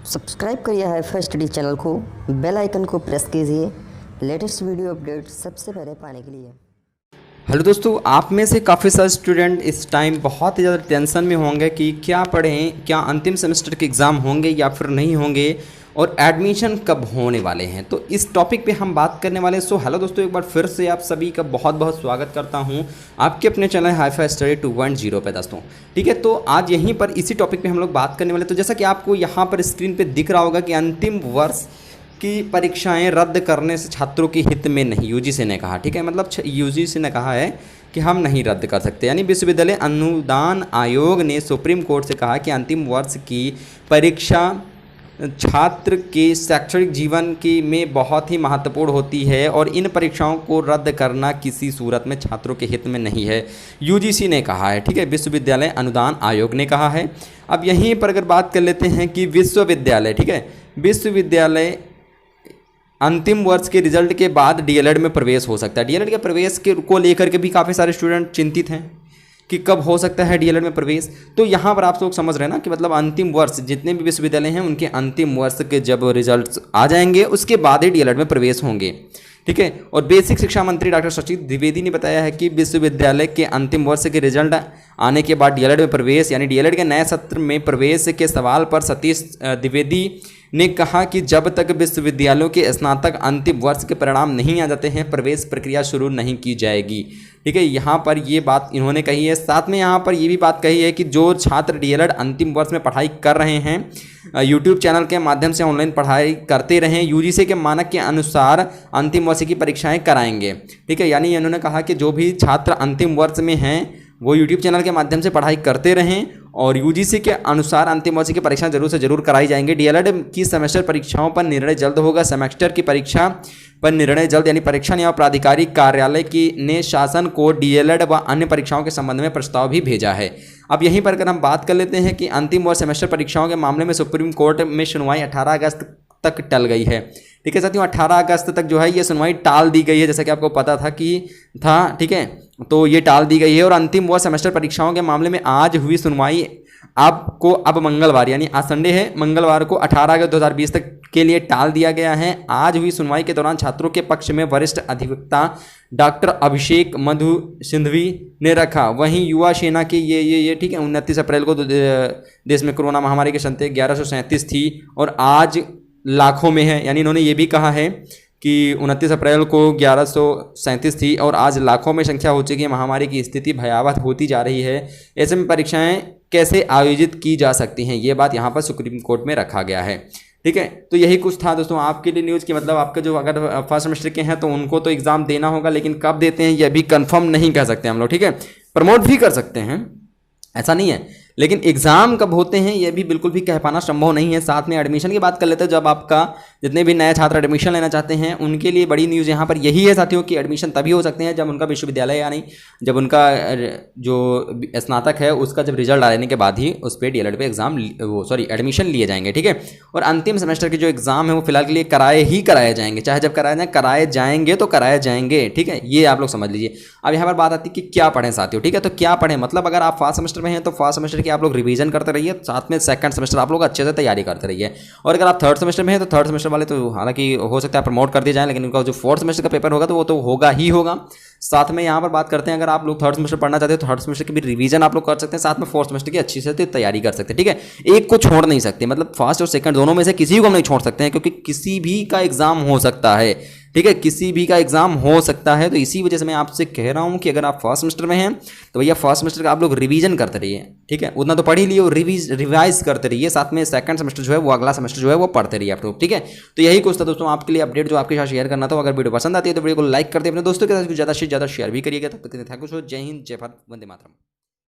Subscribe करिए hi-fi study channel को, bell icon को प्रेस कीजिए लेटेस्ट वीडियो अपडेट सबसे पहले पाने के लिए। हेलो दोस्तों, आप में से काफ़ी सारे स्टूडेंट इस टाइम बहुत ही ज़्यादा टेंशन में होंगे कि क्या पढ़ें, क्या अंतिम सेमेस्टर के एग्ज़ाम होंगे या फिर नहीं होंगे और एडमिशन कब होने वाले हैं। तो इस टॉपिक पे हम बात करने वाले हैं। सो हेलो दोस्तों, एक बार फिर से आप सभी का बहुत बहुत स्वागत करता हूं आपके अपने चैनल हाईफाई स्टडी 2.0 पे दोस्तों। ठीक है, तो आज यहीं पर इसी टॉपिक पे हम लोग बात करने वाले। तो जैसा कि आपको यहाँ पर स्क्रीन पर दिख रहा होगा कि अंतिम वर्ष की परीक्षाएं रद्द करने से छात्रों के हित में नहीं, यूजीसी ने कहा। ठीक है, मतलब यूजीसी ने कहा है कि हम नहीं रद्द कर सकते। यानी विश्वविद्यालय अनुदान आयोग ने सुप्रीम कोर्ट से कहा कि अंतिम वर्ष की परीक्षा छात्र के शैक्षणिक जीवन की में बहुत ही महत्वपूर्ण होती है और इन परीक्षाओं को रद्द करना किसी सूरत में छात्रों के हित में नहीं है, यूजीसी ने कहा है। ठीक है, विश्वविद्यालय अनुदान आयोग ने कहा है। अब यहीं पर अगर बात कर लेते हैं कि विश्वविद्यालय, ठीक है, विश्वविद्यालय अंतिम वर्ष के रिजल्ट के बाद डीएलएड में प्रवेश हो सकता है। डीएलएड के प्रवेश को लेकर के भी काफ़ी सारे स्टूडेंट चिंतित हैं कि कब हो सकता है डीएलएड में प्रवेश। तो यहाँ पर आप लोग समझ रहे हैं ना कि मतलब अंतिम वर्ष जितने भी विश्वविद्यालय हैं उनके अंतिम वर्ष के जब रिजल्ट्स आ जाएंगे उसके बाद ही डीएलएड में प्रवेश होंगे। ठीक है, और बेसिक शिक्षा मंत्री डॉक्टर शशि द्विवेदी ने बताया है कि विश्वविद्यालय के अंतिम वर्ष के रिजल्ट आने के बाद डीएलएड में प्रवेश यानी डीएलएड के नए सत्र में प्रवेश के सवाल पर सतीश द्विवेदी ने कहा कि जब तक विश्वविद्यालयों के स्नातक अंतिम वर्ष के परिणाम नहीं आ जाते हैं प्रवेश प्रक्रिया शुरू नहीं की जाएगी। ठीक है, यहाँ पर ये बात इन्होंने कही है। साथ में यहाँ पर ये भी बात कही है कि जो छात्र डीएलएड अंतिम वर्ष में पढ़ाई कर रहे हैं यूट्यूब चैनल के माध्यम से ऑनलाइन पढ़ाई करते रहें, यूजीसी के मानक के अनुसार अंतिम वर्ष की परीक्षाएं कराएंगे। ठीक है, यानी इन्होंने कहा कि जो भी छात्र अंतिम वर्ष में हैं वो यूट्यूब चैनल के माध्यम से पढ़ाई करते रहें और यूजीसी के अनुसार अंतिम वर्ष की परीक्षा जरूर से जरूर कराई जाएंगी। डीएलएड की सेमेस्टर परीक्षाओं पर निर्णय जल्द होगा। सेमेस्टर की परीक्षा पर निर्णय जल्द, यानी परीक्षा नियामक प्राधिकारी कार्यालय की ने शासन को डीएलएड व अन्य परीक्षाओं के संबंध में प्रस्ताव भी भेजा है। अब यहीं पर अगर हम बात कर लेते हैं कि अंतिम वर्ष सेमेस्टर परीक्षाओं के मामले में सुप्रीम कोर्ट में सुनवाई 18 अगस्त तक टल गई है। ठीक है साथियों, 18 अगस्त तक जो है ये सुनवाई टाल दी गई है, जैसा कि आपको पता था कि ठीक है, तो ये टाल दी गई है। और अंतिम वर्ष सेमेस्टर परीक्षाओं के मामले में आज हुई सुनवाई अब मंगलवार यानी आज संडे है, मंगलवार को 18 अगस्त 2020 तक के लिए टाल दिया गया है। आज हुई सुनवाई के दौरान छात्रों के पक्ष में वरिष्ठ अधिवक्ता डॉक्टर अभिषेक मधु सिंघवी ने रखा। वहीं युवा सेना के ये ठीक है 29 अप्रैल को देश में कोरोना महामारी के चलते 1137 थी और आज लाखों में है। यानी इन्होंने ये भी कहा है कि 29 अप्रैल को 1137 थी और आज लाखों में संख्या हो चुकी है। महामारी की स्थिति भयावह होती जा रही है, ऐसे में परीक्षाएं कैसे आयोजित की जा सकती हैं, ये बात यहाँ पर सुप्रीम कोर्ट में रखा गया है। ठीक है, तो यही कुछ था दोस्तों आपके लिए न्यूज़ की। मतलब आपके जो अगर फर्स्ट सेमेस्टर के हैं तो उनको तो एग्ज़ाम देना होगा, लेकिन कब देते हैं ये अभी कंफर्म नहीं कह सकते हम लोग। ठीक है, प्रमोट भी कर सकते हैं, ऐसा नहीं है, लेकिन एग्ज़ाम कब होते हैं ये भी बिल्कुल भी कह पाना संभव नहीं है। साथ में एडमिशन की बात कर लेते हैं। जब आपका जितने भी नए छात्र एडमिशन लेना चाहते हैं उनके लिए बड़ी न्यूज़ यहाँ पर यही है साथियों कि एडमिशन तभी हो सकते हैं जब उनका विश्वविद्यालय यानी जब उनका जो स्नातक है उसका जब रिजल्ट आने के बाद ही उस पर डीएलएड पे एडमिशन लिए जाएंगे। ठीक है, और अंतिम सेमेस्टर के जो एग्ज़ाम है वो फिलहाल के लिए कराए जाएंगे, चाहे जब कराए जाएंगे तो कराए जाएंगे। ठीक है, ये आप लोग समझ लीजिए। अब यहाँ पर बात आती है कि क्या पढ़ें साथियों। ठीक है, तो क्या पढ़ें, मतलब अगर आप फर्स्ट सेमेस्टर में हैं तो फर्स्ट सेमेस्टर की आप लोग रिवीजन करते रहिए, साथ में सेकंड सेमेस्टर आप लोग अच्छे से तैयारी करते रहिए। और अगर आप थर्ड सेमेस्टर में हैं तो थर्ड सेमेस्टर वाले तो हालांकि हो सकता है प्रमोट कर दिए जाएं, लेकिन उनका जो फोर्थ सेमेस्टर का पेपर होगा तो वो तो होगा ही होगा। साथ में यहाँ पर बात करते हैं अगर आप लोग थर्ड सेमेस्टर पढ़ना चाहते हैं तो थर्ड सेमेस्टर की भी रिवीजन आप लोग कर सकते हैं, साथ में फोर्थ सेमेस्टर की अच्छी से तैयारी कर सकते हैं। ठीक है, एक को छोड़ नहीं सकते, मतलब फर्स्ट और सेकंड दोनों में से किसी को हम नहीं छोड़ सकते हैं क्योंकि किसी भी का एग्जाम हो सकता है। ठीक है, किसी भी का एग्जाम हो सकता है, तो इसी वजह से मैं आपसे कह रहा हूं कि अगर आप फर्स्ट सेमेस्टर में हैं तो भैया फर्स्ट सेमेस्टर का आप लोग रिवीजन करते रहिए। ठीक है, उतना तो पढ़ ही लिए और रिवाइज करते रहिए, साथ में सेकंड सेमेस्टर जो है वो अगला सेमेस्टर जो है वो पढ़ते रहिए आप लोग। ठीक है, तो यही कुछ था दोस्तों आपके लिए अपडेट जो आपके साथ शेयर करना था। अगर वीडियो पसंद आती है तो वीडियो को लाइक करते अपने दोस्तों के साथ ज़्यादा से ज़्यादा शेयर भी करिएगा। तब तक थैंक यू। जय हिंद, जय भारत, वंदे मातरम।